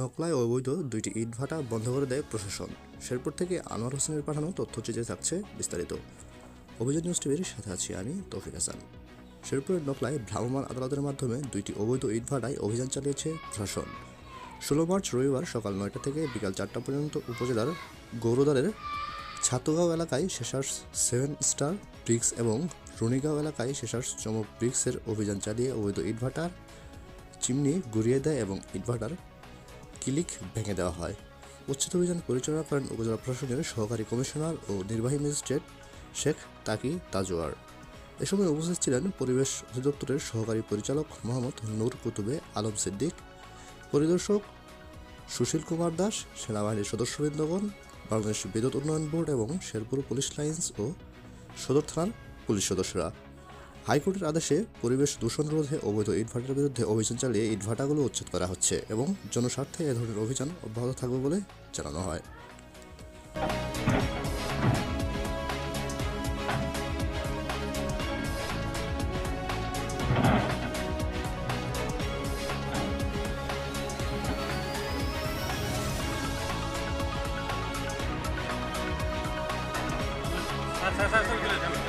নকলায় অবৈধ 2টি ইটভাটা বন্ধ করে দেয় প্রশাসন। শেরপুর থেকে আনোয়ার হোসেনের পাঠানো তথ্যচিত্রে থাকছে বিস্তারিত। অভিযান নিউজ টিভির সাথে আছি আমি তৌফিক হাসান। শেরপুরের নকলায় ভ্রাম্যমাণ আদালতের মাধ্যমে 2টি অবৈধ ইটভাটায় অভিযান চালিয়েছে প্রশাসন। 16 মার্চ রবিবার সকাল 9টা থেকে বিকাল 4টা পর্যন্ত উপজেলার গৌরদারের ছাতুগাঁও এলাকায় শেষার্স 7 স্টার ব্রিক্স এবং রুনিগাঁও এলাকায় শেষার্স চমক ব্রিক্সের অভিযান চালিয়ে অবৈধ ইটভাটার চিমনি গুড়িয়ে দেয় এবং ইটভাটার কিলিক ভেঙে দেওয়া হয়। উচ্ছেদ অভিযান পরিচালনা করেন উপজেলা প্রশাসনের সহকারী কমিশনার ও নির্বাহী ম্যাজিস্ট্রেট শেখ তাকি তাজওয়ার। এ সময় উপস্থিত ছিলেন পরিবেশ অধিদপ্তরের সহকারী পরিচালক মোহাম্মদ নূর কুতুবে আলম সিদ্দিক, পরিদর্শক সুশীল কুমার দাস, সেনাবাহিনীর সদস্যবৃন্দগণ, বাংলাদেশ বিদ্যুৎ উন্নয়ন বোর্ড এবং শেরপুর পুলিশ লাইন্স ও সদর থানার পুলিশ সদস্যরা। হাইকোর্টের আদেশে পরিবেশ দূষণ রোধে অবৈধ ইটভাটার বিরুদ্ধে অভিযান চালিয়ে ইটভাটাগুলো উচ্ছেদ করা হচ্ছে এবং জনস্বার্থে এ ধরনের অভিযান অব্যাহত থাকবে বলে জানানো হয়। আচ্ছা